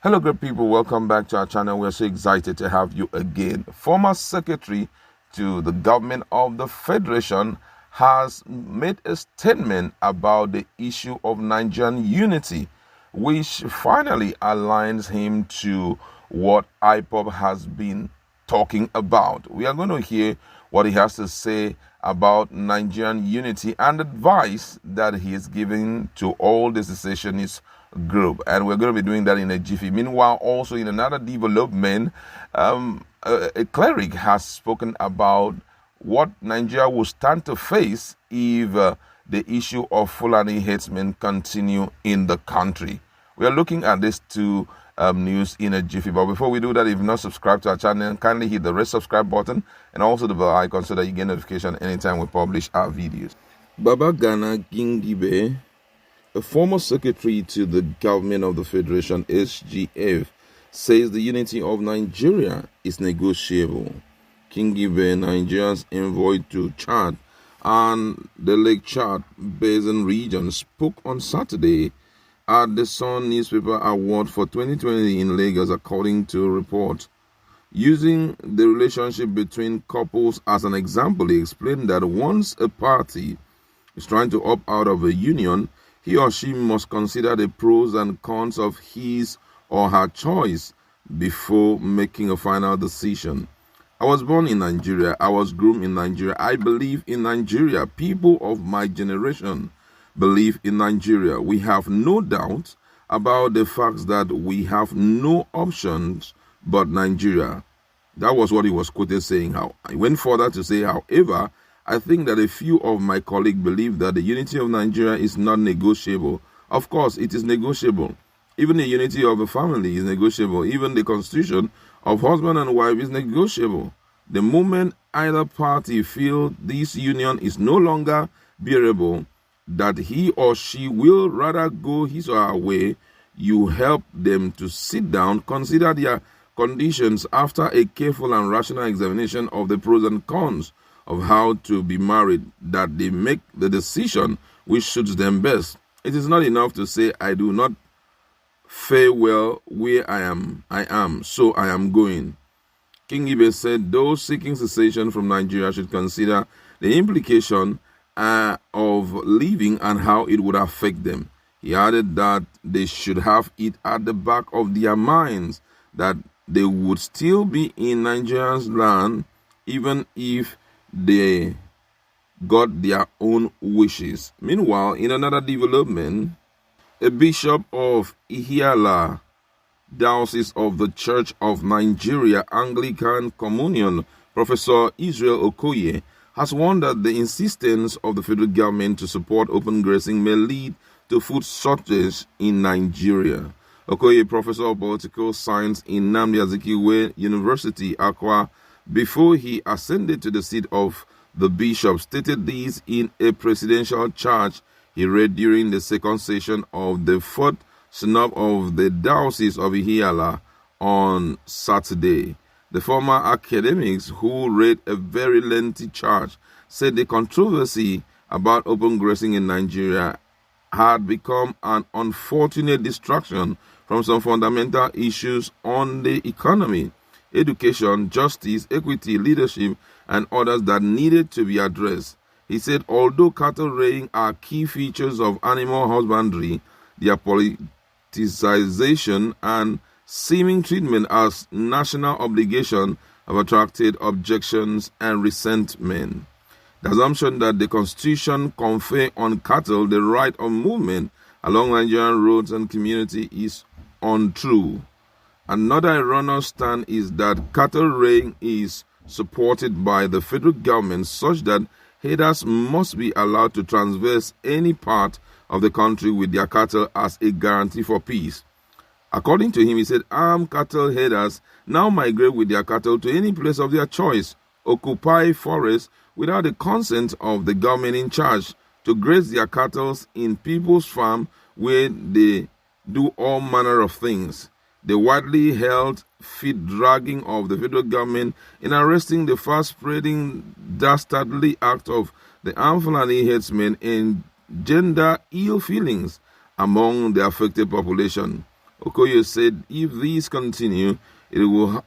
Hello, great people. Welcome back to our channel. We're so excited to have you again. Former Secretary to the Government of the Federation has made a statement about the issue of Nigerian unity, which finally aligns him to what IPOB has been talking about. We are going to hear what he has to say about Nigerian unity and advice that he is giving to all the secessionists group, and we're going to be doing that in a jiffy. Meanwhile, also in another development, a cleric has spoken about what Nigeria will stand to face if the issue of Fulani herdsmen continue in the country. We are looking at these two news in a jiffy, but before we do that, if you've not subscribed to our channel, kindly hit the red subscribe button and also the bell icon so that you get notification anytime we publish our videos. Babagana Kingibe, a former secretary to the Government of the Federation, SGF, says the unity of Nigeria is negotiable. Kingibe, Nigeria's envoy to Chad and the Lake Chad Basin region, spoke on Saturday at the Sun Newspaper Award for 2020 in Lagos, according to a report. Using the relationship between couples as an example, he explained that once a party is trying to opt out of a union, he or she must consider the pros and cons of his or her choice before making a final decision. I was born in Nigeria. I was groomed in Nigeria. I believe in Nigeria. People of my generation believe in Nigeria. We have no doubt about the fact that we have no options but Nigeria. That was what he was quoted saying. How I went further to say, however, I think that a few of my colleagues believe that the unity of Nigeria is not negotiable. Of course, it is negotiable. Even the unity of a family is negotiable. Even the constitution of husband and wife is negotiable. The moment either party feels this union is no longer bearable, that he or she will rather go his or her way, you help them to sit down, consider their conditions after a careful and rational examination of the pros and cons of how to be married, that they make the decision which suits them best. It is not enough to say, I do not fare well where I am, so I am going. Kingibe said those seeking cessation from Nigeria should consider the implication of leaving and how it would affect them. He added that they should have it at the back of their minds that they would still be in Nigeria's land even if they got their own wishes. Meanwhile, in another development, a bishop of Ihiala, Diocese of the Church of Nigeria Anglican Communion, Professor Israel Okoye, has warned that the insistence of the federal government to support open grazing may lead to food shortage in Nigeria. Okoye, professor of political science in Nnamdi Azikiwe University, Akwa, before he ascended to the seat of the bishop, stated this in a presidential charge he read during the second session of the fourth synod of the Diocese of Ihiala on Saturday. The former academics who read a very lengthy charge said the controversy about open grazing in Nigeria had become an unfortunate distraction from some fundamental issues on the economy, education, justice, equity, leadership, and others that needed to be addressed. He said, although cattle rearing are key features of animal husbandry, their politicization and seeming treatment as national obligation have attracted objections and resentment. The assumption that the Constitution confer on cattle the right of movement along Nigerian roads and community is untrue. Another erroneous stand is that cattle rearing is supported by the federal government such that herders must be allowed to traverse any part of the country with their cattle as a guarantee for peace. According to him, he said armed cattle herders now migrate with their cattle to any place of their choice, occupy forests without the consent of the government in charge, to graze their cattle in people's farms where they do all manner of things. The widely held feet dragging of the federal government in arresting the fast-spreading dastardly act of the armed Fulani herdsmen engender ill feelings among the affected population. Okoye said if these continue, it will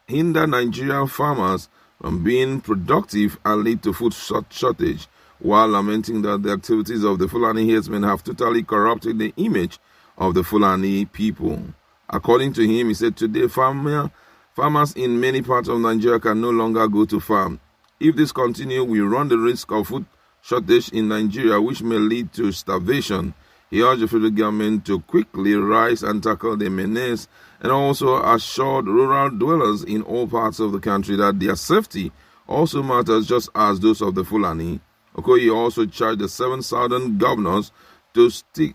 hinder Nigerian farmers from being productive and lead to food shortage, while lamenting that the activities of the Fulani herdsmen have totally corrupted the image of the Fulani people. According to him, he said today farmers in many parts of Nigeria can no longer go to farm. If this continues, we run the risk of food shortage in Nigeria, which may lead to starvation. He urged the federal government to quickly rise and tackle the menace, and also assured rural dwellers in all parts of the country that their safety also matters just as those of the Fulani. Okoye also charged the 17,000 governors to stick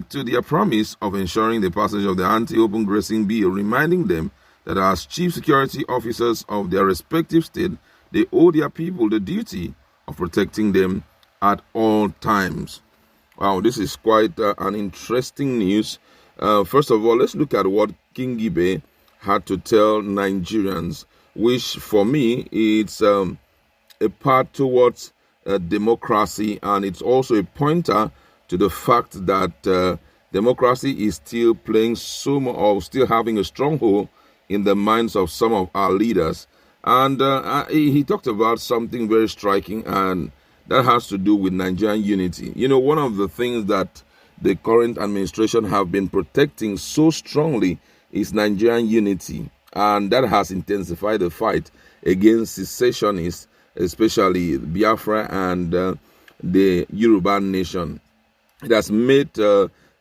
to their promise of ensuring the passage of the anti-open grazing bill, reminding them that as chief security officers of their respective state, they owe their people the duty of protecting them at all times. Wow, this is quite an interesting news. First of all, let's look at what Kingibe had to tell Nigerians, which for me it's a path towards democracy, and it's also a pointer to the fact that democracy is still playing still having a stronghold in the minds of some of our leaders. And he talked about something very striking, and that has to do with Nigerian unity. You know, one of the things that the current administration have been protecting so strongly is Nigerian unity, and that has intensified the fight against secessionists, especially Biafra and the Yoruba nation. It has made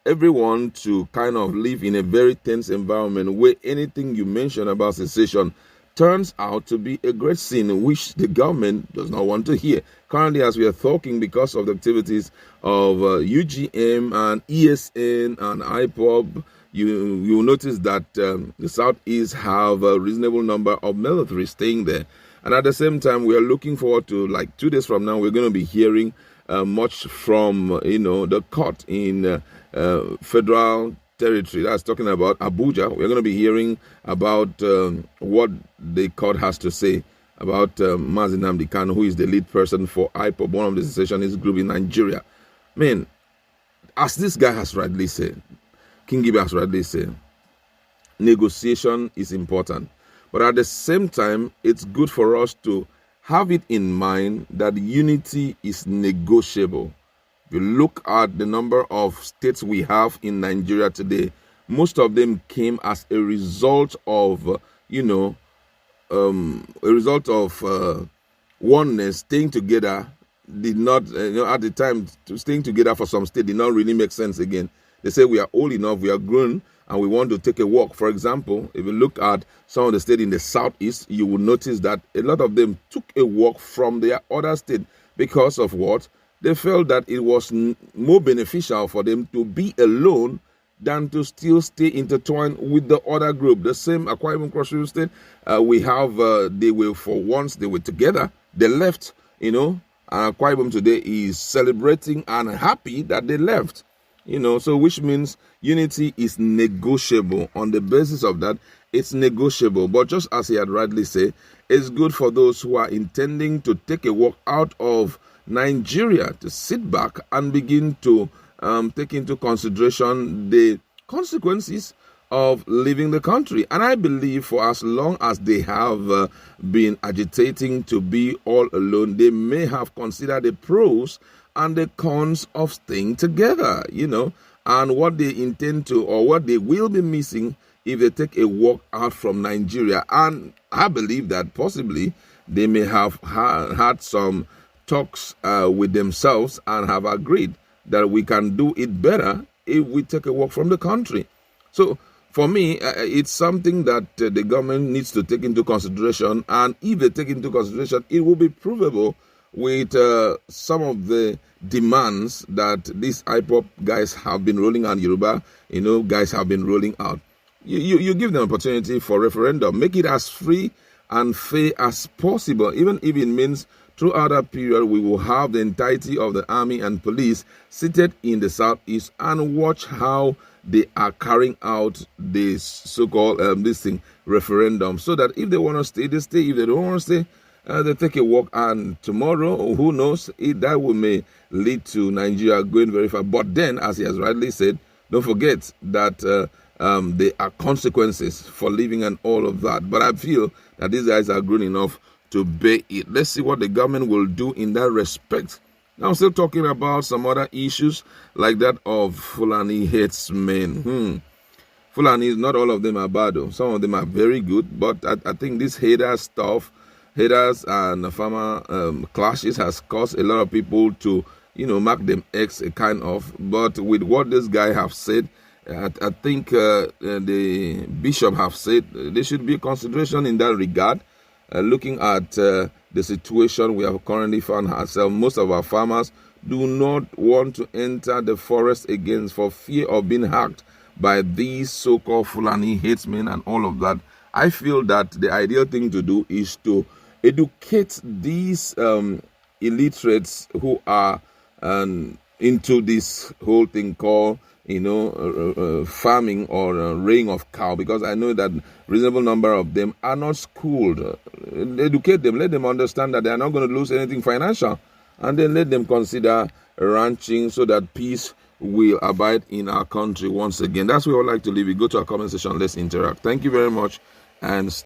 everyone to kind of live in a very tense environment where anything you mention about secession turns out to be a great sin, which the government does not want to hear. Currently, as we are talking, because of the activities of UGM and ESN and IPOB, you will notice that the Southeast have a reasonable number of military staying there. And at the same time, we are looking forward to, like 2 days from now, we're going to be hearing much from, the court in federal territory. That's talking about Abuja. We're going to be hearing about what the court has to say about Mazi Nnamdi Kanu, who is the lead person for IPOB, one of the secessionist group in Nigeria. Man, as this guy has rightly said, Kingibe has rightly said, negotiation is important. But at the same time, it's good for us to have it in mind that unity is negotiable. If you look at the number of states we have in Nigeria today, most of them came as a result of, oneness. Staying together did not, at the time, staying together for some state did not really make sense again. They say we are old enough, we are grown, and we want to take a walk. For example, if you look at some of the states in the southeast, you will notice that a lot of them took a walk from their other state because of what? They felt that it was more beneficial for them to be alone than to still stay intertwined with the other group. The same Akwa Ibom Cross River State, we have, they were together, they left, and Akwa Ibom today is celebrating and happy that they left. So which means unity is negotiable. On the basis of that, it's negotiable. But just as he had rightly said, it's good for those who are intending to take a walk out of Nigeria to sit back and begin to take into consideration the consequences of leaving the country. And I believe for as long as they have been agitating to be all alone, they may have considered the pros and the cons of staying together, and what they intend to, or what they will be missing if they take a walk out from Nigeria. And I believe that possibly they may have had some talks with themselves and have agreed that we can do it better if we take a walk from the country. So for me, it's something that the government needs to take into consideration, and if they take into consideration, it will be provable with some of the demands that these IPOB guys have been rolling out, Yoruba, guys have been rolling out. You give them opportunity for referendum. Make it as free and fair as possible, even if it means throughout that period we will have the entirety of the army and police seated in the southeast and watch how they are carrying out this so-called referendum, so that if they want to stay, they stay. If they don't want to stay, they take a walk, and tomorrow, who knows, that may lead to Nigeria going very far. But then, as he has rightly said, don't forget that there are consequences for living and all of that. But I feel that these guys are grown enough to bear it. Let's see what the government will do in that respect. Now, I'm still talking about some other issues like that of Fulani headsmen. Fulani, not all of them are bad, though. Some of them are very good, but I think this haters stuff, haters and farmer clashes has caused a lot of people to, mark them X a kind of. But with what this guy have said, I think the bishop have said there should be consideration in that regard. Looking at the situation we have currently found ourselves, most of our farmers do not want to enter the forest again for fear of being hacked by these so-called Fulani headsmen and all of that. I feel that the ideal thing to do is to educate these illiterates who are into this whole thing called farming or rearing of cow, because I know that reasonable number of them are not schooled. Educate them, let them understand that they are not going to lose anything financial, and then let them consider ranching so that peace will abide in our country once again. That's where I would like to leave it. Go to our comment section, let's interact. Thank you very much, and